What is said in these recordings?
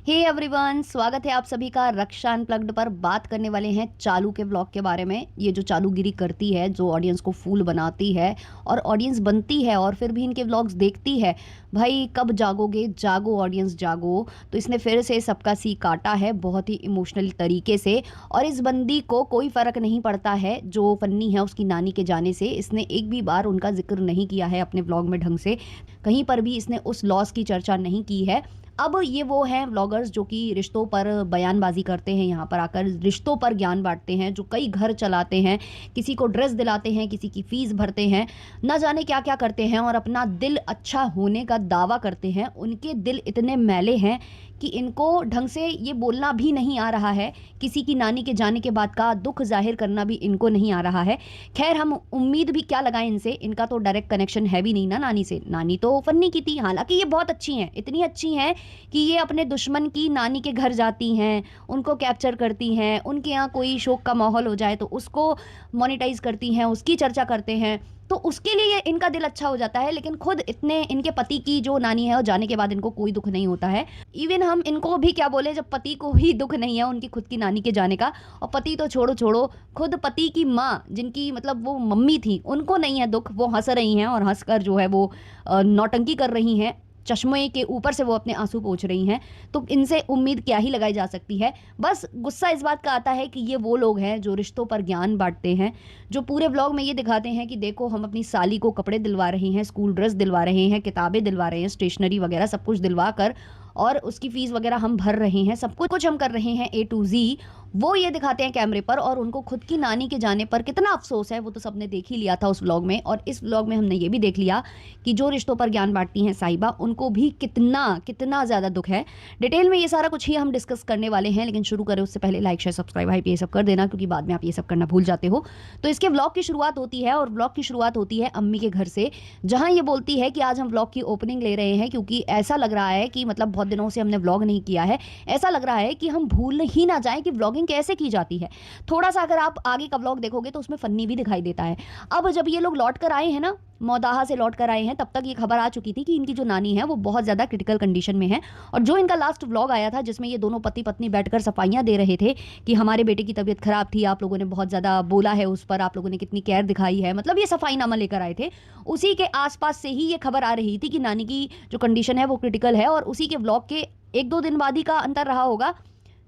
Hey everyone, स्वागत है आप सभी का रक्षा अनप्लग्ड पर। बात करने वाले हैं चालू के व्लॉग के बारे में। ये जो चालूगिरी करती है, जो ऑडियंस को फूल बनाती है और ऑडियंस बनती है और फिर भी इनके व्लॉग्स देखती है। भाई कब जागोगे, जागो ऑडियंस जागो। तो इसने फिर से सबका सी काटा है बहुत ही इमोशनल तरीके से। और इस बंदी को कोई फ़र्क नहीं पड़ता है जो फन्नी है उसकी नानी के जाने से। इसने एक भी बार उनका जिक्र नहीं किया है अपने व्लॉग में ढंग से। कहीं पर भी इसने उस लॉस की चर्चा नहीं की है। अब ये वो हैं व्लॉगर्स जो कि रिश्तों पर बयानबाजी करते हैं, यहाँ पर आकर रिश्तों पर ज्ञान बांटते हैं, जो कई घर चलाते हैं, किसी को ड्रेस दिलाते हैं, किसी की फीस भरते हैं, ना जाने क्या क्या करते हैं और अपना दिल अच्छा होने का दावा करते हैं। उनके दिल इतने मैले हैं कि इनको ढंग से ये बोलना भी नहीं आ रहा है। किसी की नानी के जाने के बाद का दुख जाहिर करना भी इनको नहीं आ रहा है। खैर, हम उम्मीद भी क्या लगाएं इनसे, इनका तो डायरेक्ट कनेक्शन है भी नहीं ना नानी से। नानी तो फन्नी की थी, हालांकि ये बहुत अच्छी हैं, इतनी अच्छी हैं कि ये अपने दुश्मन की नानी के घर जाती हैं, उनको कैप्चर करती हैं, उनके यहाँ कोई शोक का माहौल हो जाए तो उसको मोनेटाइज करती हैं, उसकी चर्चा करते हैं, तो उसके लिए इनका दिल अच्छा हो जाता है। लेकिन खुद इतने इनके पति की जो नानी है और जाने के बाद इनको कोई दुख नहीं होता है। इवन हम इनको भी क्या बोले, जब पति को ही दुख नहीं है उनकी खुद की नानी के जाने का। और पति तो छोड़ो छोड़ो, खुद पति की माँ, जिनकी मतलब वो मम्मी थी, उनको नहीं है दुख। वो हंस रही हैं और हंसकर जो है वो नौटंकी कर रही हैं, चश्मे के ऊपर से वो अपने आंसू पोंछ रही हैं। तो इनसे उम्मीद क्या ही लगाई जा सकती है। बस गुस्सा इस बात का आता है कि ये वो लोग हैं जो रिश्तों पर ज्ञान बांटते हैं, जो पूरे व्लॉग में ये दिखाते हैं कि देखो हम अपनी साली को कपड़े दिलवा रहे हैं, स्कूल ड्रेस दिलवा रहे हैं, किताबें दिलवा रहे हैं, स्टेशनरी वगैरह सब कुछ दिलवा कर, और उसकी फीस वगैरह हम भर रहे हैं, सब कुछ हम कर रहे हैं A to Z। वो ये दिखाते हैं कैमरे पर। और उनको खुद की नानी के जाने पर कितना अफसोस है वो तो सबने देख ही लिया था उस व्लॉग में। और इस व्लॉग में हमने ये भी देख लिया कि जो रिश्तों पर ज्ञान बांटती हैं साहिबा, उनको भी कितना कितना ज़्यादा दुख है। डिटेल में ये सारा कुछ ही हम डिस्कस करने वाले हैं, लेकिन शुरू करें उससे पहले लाइक शेयर सब्सक्राइब हाइप ये सब कर देना, क्योंकि बाद में आप ये सब करना भूल जाते हो। तो इसके व्लॉग की शुरुआत होती है, और व्लॉग की शुरुआत होती है अम्मी के घर से, जहाँ ये बोलती है कि आज हम व्लॉग की ओपनिंग ले रहे हैं क्योंकि ऐसा लग रहा है कि मतलब बहुत दिनों से हमने व्लॉग नहीं किया है। ऐसा लग रहा है कि हम भूल ही ना जाएं कि व्लॉगिंग कैसे की जाती है। थोड़ा सा अगर आप आगे का व्लॉग देखोगे तो उसमें फन्नी भी दिखाई देता है। अब जब ये लोग लौट कर आए हैं ना, मौदाहा से लौट कर आए हैं, तब तक ये खबर आ चुकी थी कि इनकी जो नानी है वो बहुत ज़्यादा क्रिटिकल कंडीशन में है। और जो इनका लास्ट व्लॉग आया था जिसमें ये दोनों पति पत्नी बैठकर सफाइयाँ दे रहे थे कि हमारे बेटे की तबीयत खराब थी, आप लोगों ने बहुत ज़्यादा बोला है उस पर, आप लोगों ने कितनी केयर दिखाई है, मतलब ये सफाईनामा लेकर आए थे। उसी के आसपास से ही ये खबर आ रही थी कि नानी की जो कंडीशन है वो क्रिटिकल है। और उसी के व्लॉग के 1-2 दिन बाद ही का अंतर रहा होगा,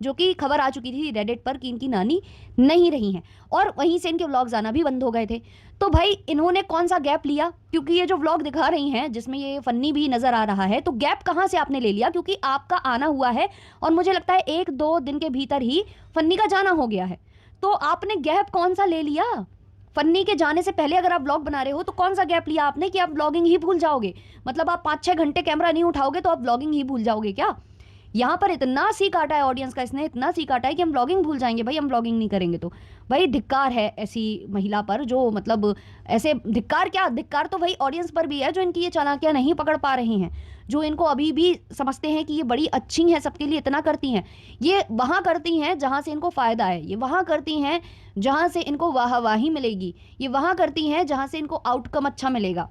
जो कि खबर आ चुकी थी रेडिट पर कि इनकी नानी नहीं रही हैं, और वहीं से इनके व्लॉग्स आना भी बंद हो गए थे। तो भाई इन्होंने कौन सा गैप लिया, क्योंकि ये जो व्लॉग दिखा रही हैं जिसमें ये फन्नी भी नजर आ रहा है, तो गैप कहाँ से आपने ले लिया, क्योंकि आपका आना हुआ है और मुझे लगता है 1-2 दिन के भीतर ही फन्नी का जाना हो गया है। तो आपने गैप कौन सा ले लिया? फन्नी के जाने से पहले अगर आप व्लॉग बना रहे हो तो कौन सा गैप लिया आपने कि आप व्लॉगिंग ही भूल जाओगे? मतलब आप 5-6 घंटे कैमरा नहीं उठाओगे तो आप व्लॉगिंग ही भूल जाओगे क्या? यहाँ पर इतना सी काटा है ऑडियंस का, इसने इतना सी काटा है कि हम व्लॉगिंग भूल जाएंगे। भाई हम व्लॉगिंग नहीं करेंगे तो भाई धिक्कार है ऐसी महिला पर, जो मतलब ऐसे धिक्कार क्या, धिक्कार तो भाई ऑडियंस पर भी है जो इनकी ये चालाकियाँ नहीं पकड़ पा रहे हैं, जो इनको अभी भी समझते हैं कि ये बड़ी अच्छी हैं, सबके लिए इतना करती हैं। ये वहाँ करती हैं जहाँ से इनको फ़ायदा है, ये वहाँ करती हैं जहाँ से इनको वाहवाही मिलेगी, ये वहाँ करती हैं जहाँ से इनको आउटकम अच्छा मिलेगा,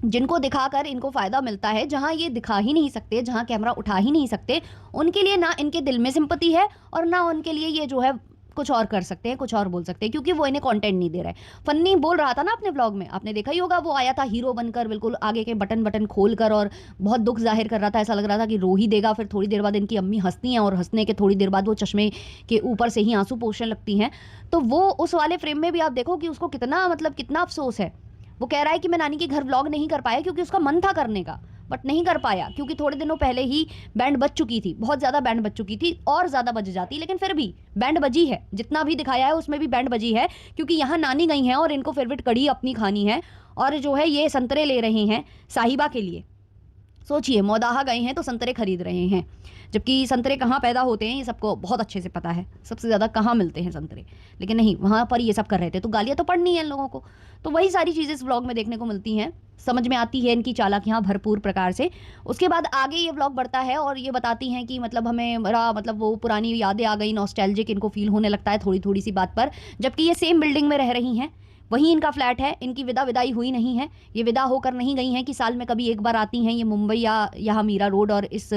जिनको दिखाकर इनको फ़ायदा मिलता है। जहाँ ये दिखा ही नहीं सकते, जहाँ कैमरा उठा ही नहीं सकते, उनके लिए ना इनके दिल में सिंपैथी है और ना उनके लिए ये जो है कुछ और कर सकते हैं, कुछ और बोल सकते हैं, क्योंकि वो इन्हें कंटेंट नहीं दे रहा है। फन्नी बोल रहा था ना अपने व्लॉग में, आपने देखा ही होगा, वो आया था हीरो बनकर, बिल्कुल आगे के बटन बटन खोल कर, और बहुत दुख जाहिर कर रहा था। ऐसा लग रहा था कि रो ही देगा। फिर थोड़ी देर बाद इनकी अम्मी हंसती हैं और हंसने के थोड़ी देर बाद वो चश्मे के ऊपर से ही आंसू पोंछने लगती हैं। तो वो उस वाले फ्रेम में भी आप देखो कि उसको कितना मतलब कितना अफसोस है। वो कह रहा है कि मैं नानी के घर व्लॉग नहीं कर पाया क्योंकि उसका मन था करने का, बट नहीं कर पाया क्योंकि थोड़े दिनों पहले ही बैंड बज चुकी थी, बहुत ज़्यादा बैंड बज चुकी थी, और ज़्यादा बज जाती, लेकिन फिर भी बैंड बजी है। जितना भी दिखाया है उसमें भी बैंड बजी है, क्योंकि यहाँ नानी गई हैं और इनको फेवरेट कड़ी अपनी खानी है, और जो है ये संतरे ले रहे हैं साहिबा के लिए। सोचिए, मौदाहा गए हैं तो संतरे खरीद रहे हैं, जबकि संतरे कहाँ पैदा होते हैं ये सबको बहुत अच्छे से पता है, सबसे ज़्यादा कहाँ मिलते हैं संतरे। लेकिन नहीं, वहाँ पर ये सब कर रहे थे, तो गालियाँ तो पड़नी है इन लोगों को। तो वही सारी चीज़ें इस व्लॉग में देखने को मिलती हैं, समझ में आती है इनकी चालाकियाँ भरपूर प्रकार से। उसके बाद आगे ये व्लॉग बढ़ता है और ये बताती हैं कि मतलब हमें बड़ा मतलब वो पुरानी यादें आ गई, नॉस्टैल्जिक इनको फील होने लगता है थोड़ी थोड़ी सी बात पर, जबकि ये सेम बिल्डिंग में रह रही हैं। वहीं इनका फ्लैट है, इनकी विदाई हुई नहीं है, ये विदा होकर नहीं गई हैं कि साल में कभी एक बार आती हैं ये मुंबई या यहाँ मीरा रोड और इस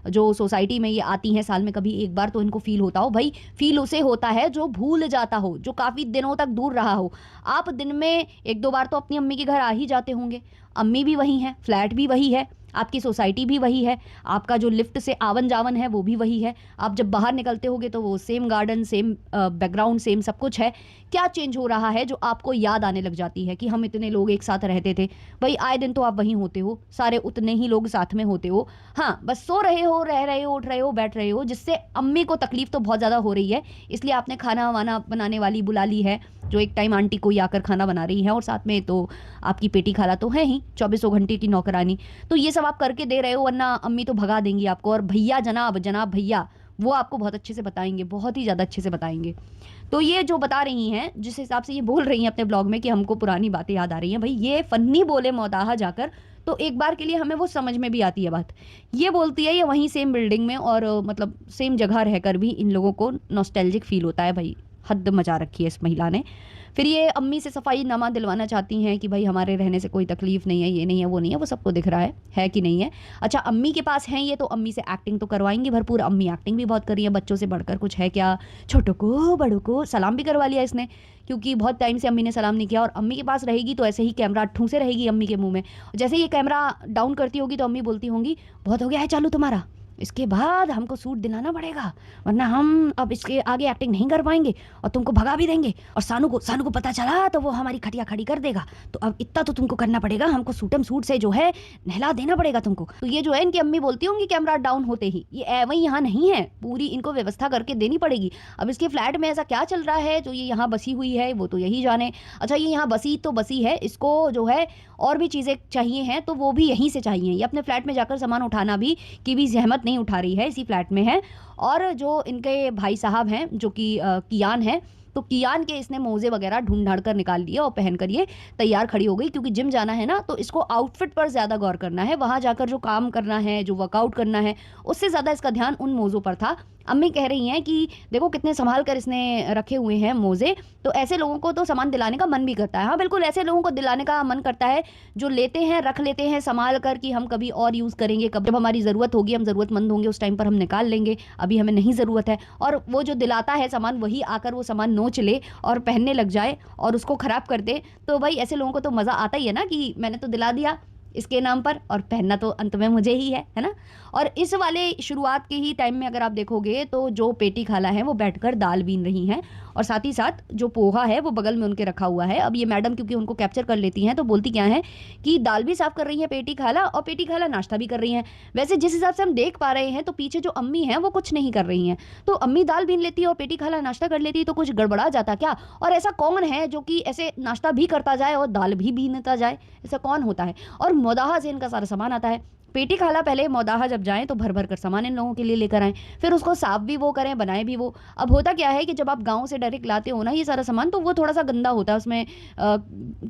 जो सोसाइटी में ये आती हैं साल में कभी एक बार, तो इनको फील होता हो। भाई फील उसे होता है जो भूल जाता हो, जो काफ़ी दिनों तक दूर रहा हो। आप दिन में एक दो बार तो अपनी अम्मी के घर आ ही जाते होंगे, अम्मी भी वही हैं, फ्लैट भी वही है, आपकी सोसाइटी भी वही है, आपका जो लिफ्ट से आवन जावन है वो भी वही है, आप जब बाहर निकलते होगे तो वो same garden, same background, same सब कुछ है। क्या चेंज हो रहा है जो आपको याद आने लग जाती है कि हम इतने लोग एक साथ रहते थे? भाई आए दिन तो आप वहीं होते हो, सारे उतने ही लोग साथ में होते हो। हाँ, बस सो रहे हो, रह रहे हो, उठ रहे हो, बैठ रहे हो, जिससे अम्मी को तकलीफ तो बहुत ज़्यादा हो रही है। इसलिए आपने खाना वाना बनाने वाली बुला ली है, जो एक टाइम आंटी कोई आकर खाना बना रही है, और साथ में तो आपकी पेटी खाला तो है ही, 24 घंटे की नौकरानी। तो ये सब आप करके दे रहे हो, वरना अम्मी तो भगा देंगी आपको। और भैया, जनाब जनाब भैया, वो आपको बहुत अच्छे से बताएंगे, बहुत ही ज़्यादा अच्छे से बताएंगे। तो ये जो बता रही हैं, जिस हिसाब से ये बोल रही हैं अपने ब्लॉग में कि हमको पुरानी बातें याद आ रही हैं, भाई ये फन्नी बोले मौदाहा जाकर तो एक बार के लिए हमें वो समझ में भी आती है बात। ये बोलती है ये वहीं सेम बिल्डिंग में और मतलब सेम जगह रहकर भी इन लोगों को नॉस्टैल्जिक फील होता है। भाई हद मचा रखी है इस महिला ने। फिर ये अम्मी से सफाई नामा दिलवाना चाहती हैं कि भाई हमारे रहने से कोई तकलीफ नहीं है, ये नहीं है, वो नहीं है, वो सबको दिख रहा है कि नहीं है। अच्छा, अम्मी के पास हैं ये, तो अम्मी से एक्टिंग तो करवाएंगी भरपूर। अम्मी एक्टिंग भी बहुत कर रही है, बच्चों से बढ़कर कुछ है क्या। छोटों को बड़ों को सलाम भी करवा लिया इसने, क्योंकि बहुत टाइम से अम्मी ने सलाम नहीं किया। और अम्मी के पास रहेगी तो ऐसे ही कैमरा ठूंसे रहेगी अम्मी के मुंह में। जैसे ये कैमरा डाउन करती होगी तो अम्मी बोलती होंगी, बहुत हो गया है चालू तुम्हारा, इसके बाद हमको सूट दिलाना पड़ेगा, वरना हम अब इसके आगे एक्टिंग नहीं कर पाएंगे और तुमको भगा भी देंगे। और सानू को पता चला तो वो हमारी खटिया खड़ी कर देगा, तो अब इतना तो तुमको करना पड़ेगा, हमको सूटम सूट से जो है नहला देना पड़ेगा तुमको। तो ये जो है इनकी अम्मी बोलती होंगी कैमरा डाउन होते ही, ये वही यहाँ नहीं है, पूरी इनको व्यवस्था करके देनी पड़ेगी। अब इसके फ्लैट में ऐसा क्या चल रहा है जो ये यहाँ बसी हुई है, वो तो यही जाने। अच्छा, ये यहाँ बसी तो बसी है, इसको जो है और भी चीज़ें चाहिए हैं तो वो भी यहीं से चाहिए। ये अपने फ्लैट में जाकर सामान उठाना भी की भी जहमत नहीं उठा रही है, इसी फ्लैट में है। और जो इनके भाई साहब हैं जो कि कियान है, तो कियान के इसने मोजे वगैरह ढूंढ ढांड कर निकाल लिए और पहन कर ये तैयार खड़ी हो गई। क्योंकि जिम जाना है ना, तो इसको आउटफिट पर ज़्यादा गौर करना है, वहाँ जाकर जो काम करना है, जो वर्कआउट करना है, उससे ज़्यादा इसका ध्यान उन मोज़ों पर था। अम्मी कह रही हैं कि देखो कितने संभाल कर इसने रखे हुए हैं मोज़े, तो ऐसे लोगों को तो सामान दिलाने का मन भी करता है। हाँ बिल्कुल, ऐसे लोगों को दिलाने का मन करता है जो लेते हैं, रख लेते हैं संभाल कर कि हम कभी और यूज़ करेंगे, कब जब हमारी ज़रूरत होगी, हम ज़रूरतमंद होंगे, उस टाइम पर हम निकाल लेंगे, अभी हमें नहीं ज़रूरत है। और वो जो दिलाता है सामान, वही आकर वो सामान नोच ले और पहनने लग जाए और उसको ख़राब कर दे, तो भाई ऐसे लोगों को तो मज़ा आता ही है ना कि मैंने तो दिला दिया इसके नाम पर, और पहनना तो अंत में मुझे ही है ना। और इस वाले शुरुआत के ही टाइम में अगर आप देखोगे तो जो पेटी खाला है वो बैठकर दाल बीन रही हैं, और साथ ही साथ जो पोहा है वो बगल में उनके रखा हुआ है। अब ये मैडम क्योंकि उनको कैप्चर कर लेती हैं तो बोलती क्या है कि दाल भी साफ़ कर रही हैं पेटी खाला, और पेटी खाला नाश्ता भी कर रही हैं। वैसे जिस हिसाब से हम देख पा रहे हैं तो पीछे जो अम्मी हैं वो कुछ नहीं कर रही हैं, तो अम्मी दाल बीन लेती है और पेटी खाला नाश्ता कर लेती है, तो कुछ गड़बड़ा जाता क्या? और ऐसा कौन है जो कि ऐसे नाश्ता भी करता जाए और दाल भी बीनता जाए? ऐसा कौन होता है? और मौदाहा से इनका सारा सामान आता है। पेटी खाला पहले मौदाहा जब जाएँ तो भर भर कर सामान इन लोगों के लिए लेकर आएँ, फिर उसको साफ़ भी वो करें, बनाएँ भी वो। अब होता क्या है कि जब आप गाँव से डायरेक्ट लाते हो ना ये सारा सामान, तो वो थोड़ा सा गंदा होता है, उसमें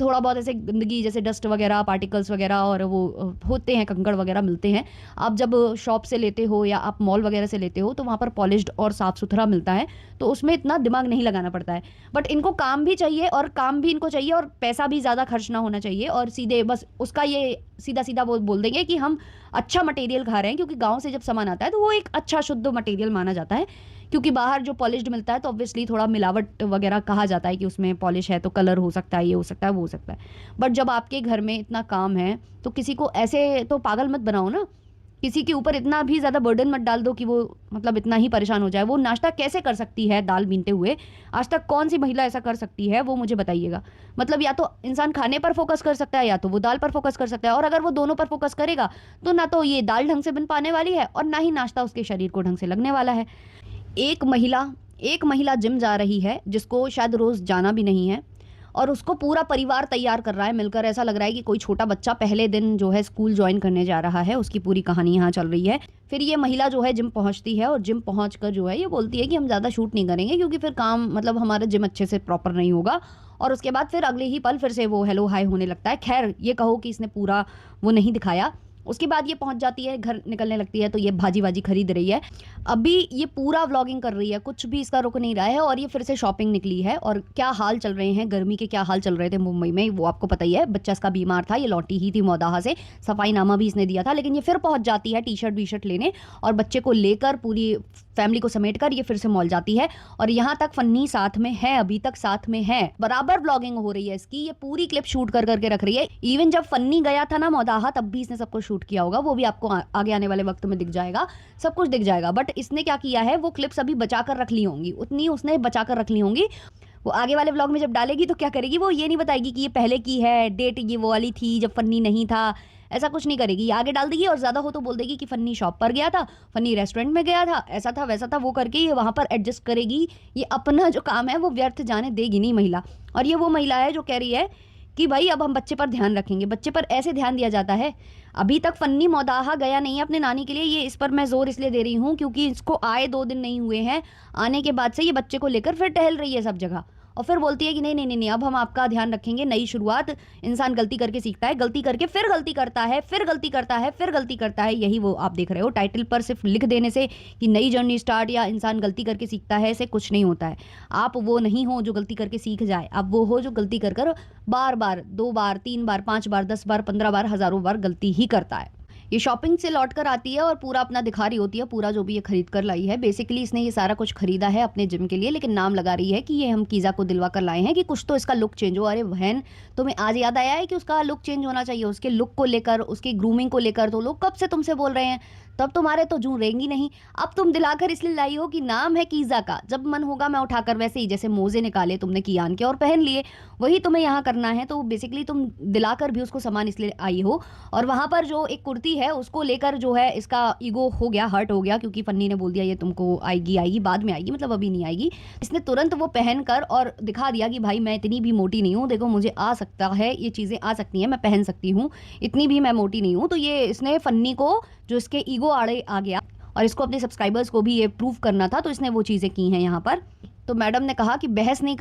थोड़ा बहुत ऐसे गंदगी जैसे डस्ट वगैरह, पार्टिकल्स वगैरह और वो होते हैं, कंकड़ वगैरह मिलते हैं। आप जब शॉप से लेते हो या आप मॉल वगैरह से लेते हो तो वहाँ पर पॉलिश्ड और साफ़ सुथरा मिलता है, तो उसमें इतना दिमाग नहीं लगाना पड़ता है। बट इनको काम भी चाहिए और काम भी इनको चाहिए और पैसा भी ज़्यादा खर्च ना होना चाहिए, और सीधे बस उसका ये सीधा सीधा वो बोल देंगे कि हम अच्छा मटेरियल खा रहे हैं, क्योंकि गांव से जब सामान आता है तो वो एक अच्छा शुद्ध मटेरियल माना जाता है। क्योंकि बाहर जो पॉलिश्ड मिलता है तो ऑब्वियसली थोड़ा मिलावट वगैरह कहा जाता है कि उसमें पॉलिश है तो कलर हो सकता है, ये हो सकता है, वो हो सकता है। बट जब आपके घर में इतना काम है तो किसी को ऐसे तो पागल मत बनाओ ना, किसी के ऊपर इतना भी ज़्यादा बर्डन मत डाल दो कि वो मतलब इतना ही परेशान हो जाए। वो नाश्ता कैसे कर सकती है दाल बीनते हुए? आज तक कौन सी महिला ऐसा कर सकती है, वो मुझे बताइएगा। मतलब या तो इंसान खाने पर फोकस कर सकता है या तो वो दाल पर फोकस कर सकता है, और अगर वो दोनों पर फोकस करेगा तो ना तो ये दाल ढंग से बन पाने वाली है और ना ही नाश्ता उसके शरीर को ढंग से लगने वाला है। एक महिला जिम जा रही है जिसको शायद रोज़ जाना भी नहीं है, और उसको पूरा परिवार तैयार कर रहा है मिलकर। ऐसा लग रहा है कि कोई छोटा बच्चा पहले दिन जो है स्कूल ज्वाइन करने जा रहा है, उसकी पूरी कहानी यहाँ चल रही है। फिर ये महिला जो है जिम पहुँचती है, और जिम पहुँच कर जो है ये बोलती है कि हम ज़्यादा शूट नहीं करेंगे क्योंकि फिर काम मतलब हमारा जिम अच्छे से प्रॉपर नहीं होगा। और उसके बाद फिर अगले ही पल फिर से वो हेलो हाय होने लगता है। खैर ये कहो कि इसने पूरा वो नहीं दिखाया, उसके बाद ये पहुंच जाती है, घर निकलने लगती है तो ये भाजी वाजी खरीद रही है। अभी ये पूरा व्लॉगिंग कर रही है, कुछ भी इसका रुक नहीं रहा है और ये फिर से शॉपिंग निकली है। और क्या हाल चल रहे हैं, गर्मी के क्या हाल चल रहे थे मुंबई में, वो आपको पता ही है। बच्चा इसका बीमार था, ये लौटी ही थी मौदाहा से, सफाईनामा भी इसने दिया था, लेकिन ये फिर पहुंच जाती है टी शर्ट वी शर्ट लेने और बच्चे को लेकर पूरी फैमिली को समेट कर ये फिर से मॉल जाती है। और यहाँ तक फन्नी साथ में है, अभी तक साथ में है, बराबर व्लॉगिंग हो रही है इसकी। ये पूरी क्लिप शूट कर करके रख रही है। इवन जब फन्नी गया था ना मौदाहा, तब भी इसने सब कुछ शूट किया होगा, वो भी आपको आगे आने वाले वक्त में दिख जाएगा, सब कुछ दिख जाएगा। बट इसने क्या किया है, वो क्लिप्स अभी बचा कर रख ली होंगी, उतनी उसने बचा कर रख ली होंगी। वो आगे वाले व्लॉग में जब डालेगी तो क्या करेगी, वो ये नहीं बताएगी कि ये पहले की है डेट, ये वो वाली थी जब फन्नी नहीं था, ऐसा कुछ नहीं करेगी। ये आगे डाल देगी और ज़्यादा हो तो बोल देगी कि फन्नी शॉप पर गया था, फन्नी रेस्टोरेंट में गया था, ऐसा था वैसा था, वो करके ये वहाँ पर एडजस्ट करेगी। ये अपना जो काम है वो व्यर्थ जाने देगी नहीं महिला। और ये वो महिला है जो कह रही है कि भाई अब हम बच्चे पर ध्यान रखेंगे। बच्चे पर ऐसे ध्यान दिया जाता है। अभी तक फन्नी मौदाहा गया नहीं है अपने नानी के लिए, ये इस पर मैं जोर इसलिए दे रही हूँ क्योंकि इसको आए 2 दिन नहीं हुए हैं, आने के बाद से ये बच्चे को लेकर फिर टहल रही है सब जगह और फिर बोलती है कि नहीं नहीं नहीं नहीं, अब हम आपका ध्यान रखेंगे, नई शुरुआत। इंसान गलती करके सीखता है, गलती करके फिर गलती करता है, फिर गलती करता है, फिर गलती करता है। यही वो आप देख रहे हो। टाइटल पर सिर्फ लिख देने से कि नई जर्नी स्टार्ट या इंसान गलती करके सीखता है, ऐसे कुछ नहीं होता है। आप वो नहीं हो जो गलती करके सीख जाए, आप वो हो जो गलती कर कर बार बार, 2 बार, 3 बार, 5 बार, 10 बार, 15 बार, हजारों बार गलती ही करता है। ये शॉपिंग से लौट कर आती है और पूरा अपना दिखा रही होती है, पूरा जो भी ये खरीद कर लाई है। बेसिकली इसने ये सारा कुछ खरीदा है अपने जिम के लिए, लेकिन नाम लगा रही है कि ये हम कीज़ा को दिलवा कर लाए हैं कि कुछ तो इसका लुक चेंज हो। अरे बहन, तुम्हें आज याद आया है कि उसका लुक चेंज होना चाहिए? उसके लुक को लेकर, उसकी ग्रूमिंग को लेकर तो लोग कब से तुमसे बोल रहे हैं, तब तुम्हारे तो जू रहेंगी नहीं। अब तुम दिलाकर इसलिए लाई हो कि नाम है कीज़ा का, जब मन होगा मैं उठाकर, वैसे ही जैसे मोजे निकाले तुमने कियान के और पहन लिए, वही तुम्हें यहाँ करना है। तो बेसिकली तुम दिलाकर भी उसको सामान इसलिए आई हो। और वहाँ पर जो एक कुर्ती है उसको लेकर जो है इसका ईगो हो गया, हर्ट हो गया, क्योंकि फन्नी ने बोल दिया ये तुमको आएगी, आएगी बाद में आएगी, मतलब अभी नहीं आएगी। इसने तुरंत वो पहन कर और दिखा दिया कि भाई मैं इतनी भी मोटी नहीं हूँ, देखो मुझे आ सकता है, ये चीज़ें आ सकती हैं, मैं पहन सकती हूँ, इतनी भी मैं मोटी नहीं हूँ। तो ये इसने फन्नी को, जो इसके ईगो आड़े आ गया और इसको अपने सब्सक्राइबर्स को भी ये प्रूव करना था, तो इसने वो चीज़ें की हैं यहाँ पर। तो मैडम ने कहा कि बहस नहीं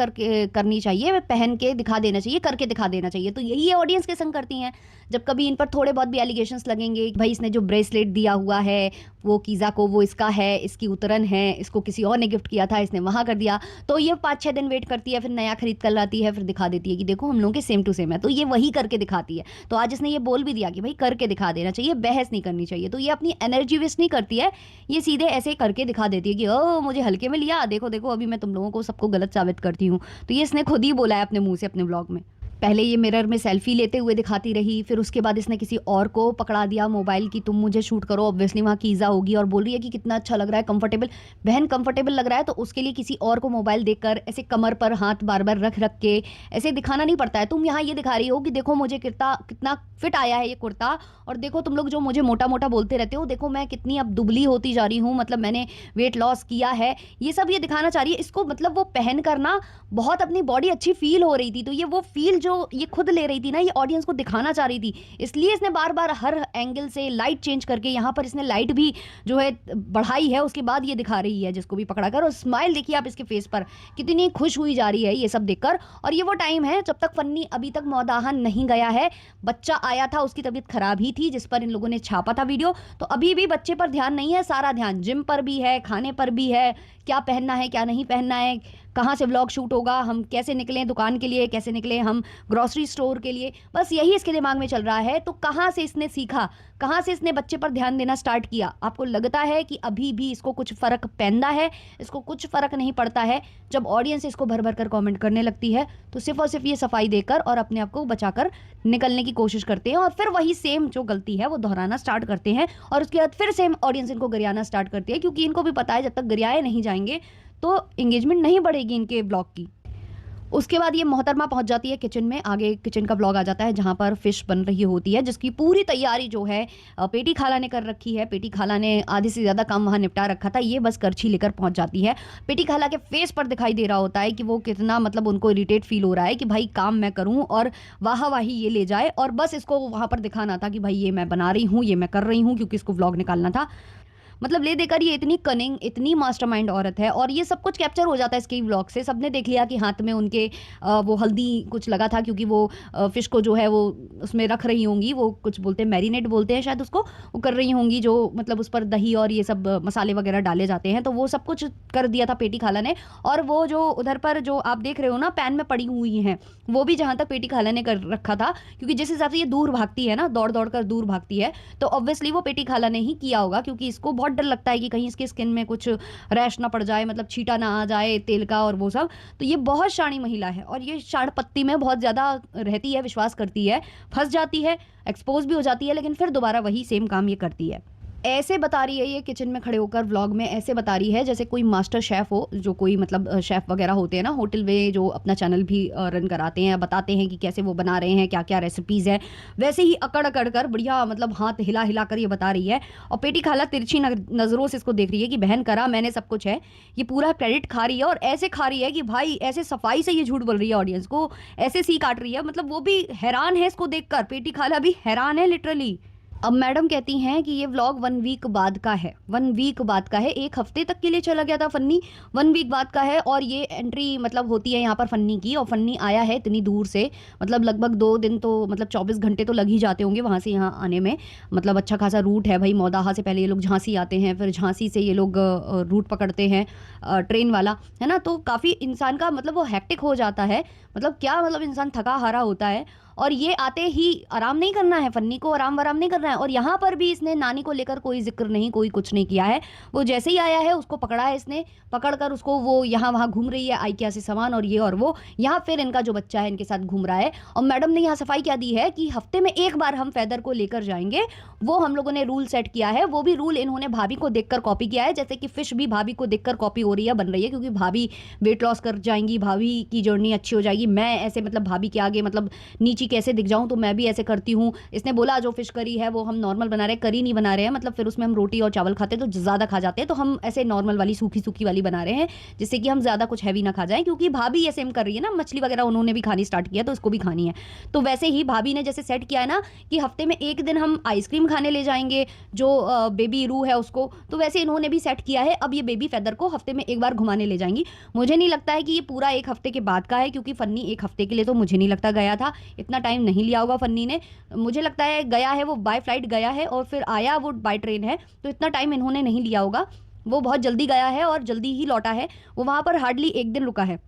करनी चाहिए, पहन के दिखा देना चाहिए, करके दिखा देना चाहिए। तो यही ये ऑडियंस के संग करती हैं। जब कभी इन पर थोड़े बहुत भी एलिगेशंस लगेंगे, भाई इसने जो ब्रेसलेट दिया हुआ है वो कीज़ा को, वो इसका है, इसकी उतरन है, इसको किसी और ने गिफ्ट किया था, इसने वहाँ कर दिया, तो ये 5-6 दिन वेट करती है, फिर नया खरीद कर लाती है, फिर दिखा देती है कि देखो हम लोगों के सेम टू सेम है। तो ये वही करके दिखाती है। तो आज इसने ये बोल भी दिया कि भाई करके दिखा देना चाहिए, बहस नहीं करनी चाहिए। तो ये अपनी एनर्जी वेस्ट नहीं करती है, ये सीधे ऐसे करके दिखा देती है कि ओ मुझे हल्के में लिया, देखो देखो अभी मैं तुम लोगों को सबको गलत साबित करती हूँ। तो ये इसने खुद ही बोला है अपने मुंह से अपने व्लॉग में। पहले ये मिरर में सेल्फी लेते हुए दिखाती रही, फिर उसके बाद इसने किसी और को पकड़ा दिया मोबाइल की, तुम मुझे शूट करो। ऑब्वियसली वहाँ कीज़ा होगी और बोल रही है कि कितना अच्छा लग रहा है, कंफर्टेबल। बहन कंफर्टेबल लग रहा है तो उसके लिए किसी और को मोबाइल देकर ऐसे कमर पर हाथ बार बार रख रख के ऐसे दिखाना नहीं पड़ता है। तुम यहाँ ये दिखा रही हो कि देखो मुझे कितना फिट आया है ये कुर्ता, और देखो तुम लोग जो मुझे मोटा मोटा बोलते रहते हो, देखो मैं कितनी अब दुबली होती जा रही हूँ, मतलब मैंने वेट लॉस किया है, ये सब ये दिखाना चाह रही है। इसको मतलब वो पहन करना बहुत अपनी बॉडी अच्छी फील हो रही थी, तो ये वो फील जो ये खुद ले रही थी ना, ये ऑडियंस को दिखाना चाह रही थी। इसलिए इसने बार बार हर एंगल से लाइट चेंज करके, यहाँ पर इसने लाइट भी जो है बढ़ाई है, उसके बाद ये दिखा रही है जिसको भी पकड़ा कर। और स्माइल देखिए आप इसके फेस पर, कितनी खुश हुई जा रही है ये सब देखकर। और ये वो टाइम है जब तक फन्नी अभी तक मौदाहा नहीं गया है। बच्चा आया था, उसकी तबीयत खराब ही थी, जिस पर इन लोगों ने छापा था वीडियो। तो अभी भी बच्चे पर ध्यान नहीं है, सारा ध्यान जिम पर भी है, खाने पर भी है, क्या पहनना है क्या नहीं पहनना है, कहाँ से व्लॉग शूट होगा, हम कैसे निकलें दुकान के लिए, कैसे निकलें हम ग्रॉसरी स्टोर के लिए, बस यही इसके दिमाग में चल रहा है। तो कहाँ से इसने सीखा, कहाँ से इसने बच्चे पर ध्यान देना स्टार्ट किया? आपको लगता है कि अभी भी इसको कुछ फ़र्क पैंदा है? इसको कुछ फ़र्क नहीं पड़ता है। जब ऑडियंस इसको भर भर कर कॉमेंट करने लगती है तो सिर्फ और सिर्फ ये सफाई देकर और अपने आप को बचाकर निकलने की कोशिश करते हैं, और फिर वही सेम जो गलती है वो दोहराना स्टार्ट करते हैं, और उसके बाद फिर सेम ऑडियंस इनको गरियाना स्टार्ट करती है, क्योंकि इनको भी पता है जब तक गरियाए नहीं जाएंगे तो एंगेजमेंट नहीं बढ़ेगी इनके ब्लॉग की। उसके बाद ये मोहतरमा पहुंच जाती है किचन में। आगे किचन का ब्लॉग आ जाता है जहां पर फिश बन रही होती है, जिसकी पूरी तैयारी जो है पेटी खाला ने कर रखी है। पेटी खाला ने आधे से ज़्यादा काम वहां निपटा रखा था, ये बस करछी लेकर पहुंच जाती है। पेटी खाला के फेस पर दिखाई दे रहा होता है कि वो कितना, मतलब उनको इरिटेट फील हो रहा है कि भाई काम मैं करूँ और वाही ये ले जाए, और बस इसको वहाँ पर दिखाना था कि भाई ये मैं बना रही हूँ, ये मैं कर रही हूँ, क्योंकि इसको व्लॉग निकालना था। मतलब ले देकर ये इतनी कनिंग, इतनी मास्टरमाइंड औरत है, और ये सब कुछ कैप्चर हो जाता है इसके व्लॉग से। सबने देख लिया कि हाथ में उनके वो हल्दी कुछ लगा था, क्योंकि वो फिश को जो है वो उसमें रख रही होंगी, वो कुछ बोलते हैं मैरिनेट बोलते हैं शायद उसको, वो कर रही होंगी, जो मतलब उस पर दही और ये सब मसाले वगैरह डाले जाते हैं, तो वो सब कुछ कर दिया था पेटी खाला ने। और वो जो उधर पर जो आप देख रहे हो ना पैन में पड़ी हुई हैं, वो भी जहां तक पेटी खाला ने कर रखा था, क्योंकि जिस हिसाब से ये दूर भागती है ना, दौड़ दौड़ कर दूर भागती है, तो ऑब्वियसली वो पेटी खाला ने ही किया होगा, क्योंकि इसको बहुत डर लगता है कि कहीं इसके स्किन में कुछ रैश ना पड़ जाए, मतलब छींटा ना आ जाए तेल का और वो सब। तो ये बहुत शाणी महिला है, और ये शाण पत्ती में बहुत ज़्यादा रहती है, विश्वास करती है, फंस जाती है, एक्सपोज भी हो जाती है, लेकिन फिर दोबारा वही सेम काम ये करती है। ऐसे बता रही है ये किचन में खड़े होकर व्लॉग में, ऐसे बता रही है जैसे कोई मास्टर शेफ़ हो, जो कोई मतलब शेफ़ वगैरह होते हैं ना होटल में, जो अपना चैनल भी रन कराते हैं, बताते हैं कि कैसे वो बना रहे हैं, क्या क्या रेसिपीज़ है, वैसे ही अकड़ अकड़ कर बढ़िया मतलब हाथ हिला हिला कर ये बता रही है। और पेटी खाला तिरछी नज़रों से इसको देख रही है कि बहन करा मैंने सब कुछ है, ये पूरा क्रेडिट खा रही है, और ऐसे खा रही है कि भाई ऐसे सफाई से ये झूठ बोल रही है, ऑडियंस को ऐसे सी काट रही है, मतलब वो भी हैरान है इसको देखकर, पेटी खाला भी हैरान है लिटरली। अब मैडम कहती हैं कि ये व्लॉग 1 वीक बाद का है, 1 वीक बाद का है, 1 हफ्ते तक के लिए चला गया था फन्नी, 1 वीक बाद का है। और ये एंट्री मतलब होती है यहाँ पर फन्नी की, और फन्नी आया है इतनी दूर से, मतलब लगभग 2 दिन तो मतलब 24 घंटे तो लग ही जाते होंगे वहाँ से यहाँ आने में। मतलब अच्छा खासा रूट है भाई, मौदाहा से पहले ये लोग झांसी आते हैं, फिर झांसी से ये लोग रूट पकड़ते हैं ट्रेन वाला, है ना। तो काफ़ी इंसान का मतलब वो हैक्टिक हो जाता है, मतलब क्या मतलब इंसान थका हारा होता है, और ये आते ही आराम नहीं करना है, फन्नी को आराम वराम नहीं करना है। और यहाँ पर भी इसने नानी को लेकर कोई जिक्र नहीं, कोई कुछ नहीं किया है। वो जैसे ही आया है उसको पकड़ा है इसने, पकड़कर उसको वो यहाँ वहाँ घूम रही है, आइकिया से सामान और ये और वो, यहाँ फिर इनका जो बच्चा है इनके साथ घूम रहा है। और मैडम ने यहाँ सफाई क्या दी है कि हफ्ते में 1 बार हम फैदर को लेकर जाएंगे, वो हम लोगों ने रूल सेट किया है। वो भी रूल इन्होंने भाभी को देखकर कॉपी किया है, जैसे कि फिश भी भाभी को देखकर कॉपी हो रही है, बन रही है, क्योंकि भाभी वेट लॉस कर जाएंगी, भाभी की जर्नी अच्छी हो जाएगी, मैं ऐसे मतलब भाभी के आगे मतलब नीची कैसे दिख जाऊं, तो मैं भी ऐसे करती हूँ। इसने बोला जो फिश करी है वो हम नॉर्मल बना रहे हैं, करी नहीं बना रहे हैं, मतलब फिर उसमें हम रोटी और चावल खाते हैं तो ज़्यादा खा जाते हैं, तो हम ऐसे नॉर्मल वाली सूखी सूखी वाली बना रहे हैं, जिससे कि हम ज़्यादा कुछ हैवी ना खा जाएं, क्योंकि भाभी ये सेम कर रही है ना, मछली वगैरह उन्होंने भी खानी स्टार्ट किया तो इसको भी खानी है। तो वैसे ही भाभी ने जैसे सेट किया है ना कि हफ्ते में 1 दिन हम आइसक्रीम खाने ले जाएंगे जो बेबी रू है उसको, तो वैसे इन्होंने भी सेट किया है। अब ये बेबी फेदर को हफ्ते में 1 बार घुमाने ले जाएंगी। मुझे नहीं लगता है कि ये पूरा 1 हफ्ते के बाद का है, क्योंकि फन्नी 1 हफ्ते के लिए तो मुझे नहीं लगता गया था, इतना टाइम नहीं लिया होगा फन्नी ने। मुझे लगता है गया है वो बाय फ्लाइट गया है और फिर आया वो बाय ट्रेन है, तो इतना टाइम इन्होंने नहीं लिया होगा। वो बहुत जल्दी गया है और जल्दी ही लौटा है, वो वहाँ पर हार्डली 1 दिन रुका है,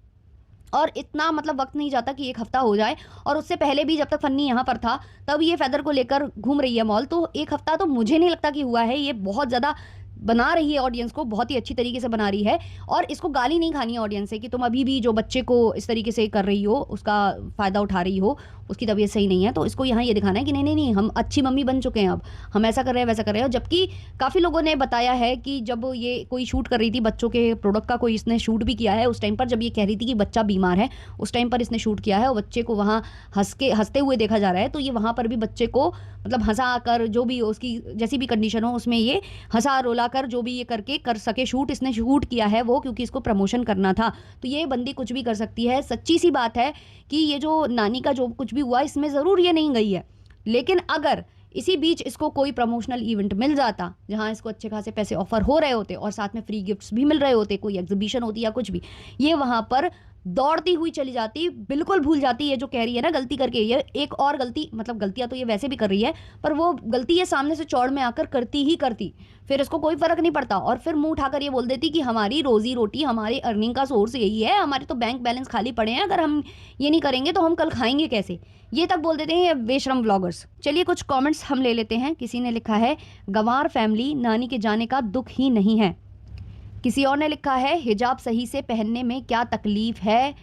और इतना मतलब वक्त नहीं जाता कि 1 हफ्ता हो जाए। और उससे पहले भी जब तक फन्नी यहाँ पर था तब ये फेदर को लेकर घूम रही है मॉल, तो 1 हफ्ता तो मुझे नहीं लगता कि हुआ है। ये बहुत ज़्यादा बना रही है ऑडियंस को, बहुत ही अच्छी तरीके से बना रही है, और इसको गाली नहीं खानी है ऑडियंस से कि तुम अभी भी जो बच्चे को इस तरीके से कर रही हो, उसका फ़ायदा उठा रही हो, उसकी तबीयत सही नहीं है। तो इसको यहाँ ये दिखाना है कि नहीं नहीं नहीं, हम अच्छी मम्मी बन चुके हैं, अब हम ऐसा कर रहे हैं वैसा कर रहे हैं। जबकि काफ़ी लोगों ने बताया है कि जब ये कोई शूट कर रही थी बच्चों के प्रोडक्ट का, कोई इसने शूट भी किया है उस टाइम पर, जब ये कह रही थी कि बच्चा बीमार है, उस टाइम पर इसने शूट किया है, और बच्चे को वहाँ हंसते हुए देखा जा रहा है। तो ये वहाँ पर भी बच्चे को मतलब हंसा कर, जो भी उसकी जैसी भी कंडीशन हो उसमें ये हंसा रोला कर जो भी ये करके कर सके शूट, इसने शूट किया है वो, क्योंकि इसको प्रमोशन करना था। तो ये बंदी कुछ भी कर सकती है। सच्ची सी बात है कि ये जो नानी का जो कुछ भी हुआ इसमें ज़रूर ये नहीं गई है, लेकिन अगर इसी बीच इसको कोई प्रमोशनल इवेंट मिल जाता जहां इसको अच्छे खासे पैसे ऑफर हो रहे होते और साथ में फ्री गिफ्ट्स भी मिल रहे होते, कोई एग्जीबिशन होती या कुछ भी, ये वहां पर दौड़ती हुई चली जाती, बिल्कुल भूल जाती है जो कह रही है ना गलती करके। ये एक और गलती, मतलब गलतियां तो ये वैसे भी कर रही है, पर वो गलती ये सामने से चौड़ में आकर करती ही करती, फिर इसको कोई फर्क नहीं पड़ता, और फिर मुंह उठाकर ये बोल देती कि हमारी रोजी रोटी, हमारे अर्निंग का सोर्स यही है, हमारे तो बैंक बैलेंस खाली पड़े हैं, अगर हम ये नहीं करेंगे तो हम कल खाएंगे कैसे, ये तक बोल देते हैं ये बेशरम व्लॉगर्स। चलिए कुछ कमेंट्स हम ले लेते हैं। किसी ने लिखा है गंवार फैमिली, नानी के जाने का दुख ही नहीं है। किसी और ने लिखा है हिजाब सही से पहनने में क्या तकलीफ है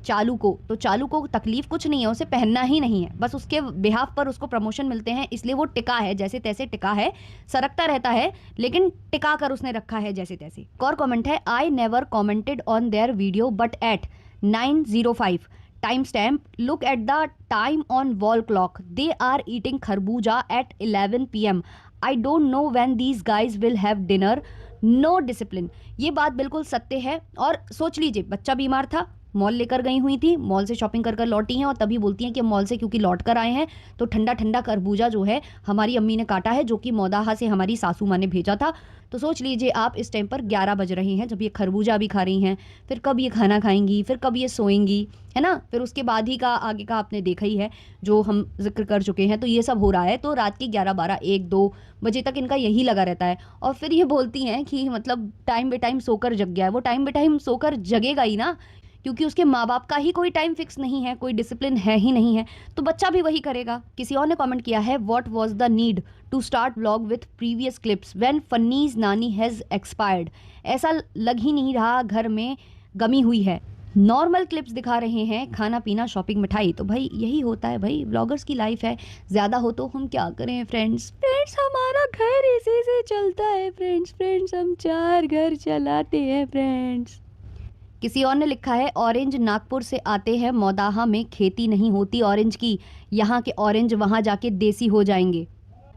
चालू को। तो चालू को तकलीफ कुछ नहीं है, उसे पहनना ही नहीं है, बस उसके बिहाफ पर उसको प्रमोशन मिलते हैं, इसलिए वो टिका है, जैसे तैसे टिका है, सरकता रहता है लेकिन टिका कर उसने रखा है जैसे तैसे। एक और कमेंट है, I never commented on their video but at 9:05 time stamp, look at the time on wall clock, they are eating kharbuja at 11 PM। I don't know when these guys will have dinner, no discipline. ये बात बिल्कुल सत्य है। और सोच लीजिए, बच्चा बीमार था, मॉल लेकर गई हुई थी, मॉल से शॉपिंग कर कर लौटी हैं और तभी बोलती हैं कि मॉल से क्योंकि लौट कर आए हैं तो ठंडा ठंडा खरबूजा जो है हमारी अम्मी ने काटा है, जो कि मौदाहा से हमारी सासू माँ ने भेजा था। तो सोच लीजिए आप इस टाइम पर 11 बज रहे हैं जब ये खरबूजा भी खा रही हैं, फिर कब ये खाना खाएंगी, फिर कब ये सोएंगी, है ना। फिर उसके बाद ही का आगे का आपने देखा ही है जो हम जिक्र कर चुके हैं। तो ये सब हो रहा है, तो रात के 11, 12, 1, 2 बजे तक इनका यही लगा रहता है। और फिर ये बोलती हैं कि मतलब टाइम बे टाइम सोकर जग गया है। वो टाइम बे टाइम सोकर जगेगा ही ना, क्योंकि उसके माँ बाप का ही कोई टाइम फिक्स नहीं है, कोई डिसिप्लिन है ही नहीं है, तो बच्चा भी वही करेगा। किसी और ने कमेंट किया है, what was the need to start vlog with previous clips when Funny's nani has expired. ऐसा लग ही नहीं रहा घर में गमी हुई है, नॉर्मल क्लिप्स दिखा रहे हैं, खाना पीना शॉपिंग मिठाई। तो भाई यही होता है, भाई व्लॉगर्स की लाइफ है, ज़्यादा हो तो हम क्या करें फ्रेंड्स। फ्रेंड्स हमारा घर इसी से चलता है फ्रेंड्स हम 4 घर चलाते हैं फ्रेंड्स। किसी और ने लिखा है, ऑरेंज नागपुर से आते हैं, मौदाहा में खेती नहीं होती ऑरेंज की, यहाँ के ऑरेंज वहाँ जाके देसी हो जाएंगे।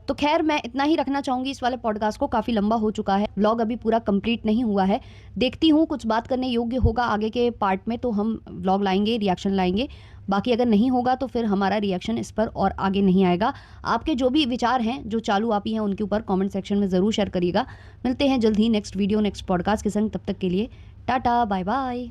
तो खैर मैं इतना ही रखना चाहूँगी इस वाले पॉडकास्ट को, काफ़ी लंबा हो चुका है, व्लॉग अभी पूरा कंप्लीट नहीं हुआ है। देखती हूँ कुछ बात करने योग्य होगा आगे के पार्ट में तो हम व्लॉग लाएंगे, रिएक्शन लाएंगे। बाकी अगर नहीं होगा तो फिर हमारा रिएक्शन इस पर और आगे नहीं आएगा। आपके जो भी विचार हैं, जो चालू आपी हैं, उनके ऊपर कमेंट सेक्शन में ज़रूर शेयर करिएगा। मिलते हैं जल्द ही नेक्स्ट वीडियो नेक्स्ट पॉडकास्ट के संग, तब तक के लिए टाटा बाय बाय।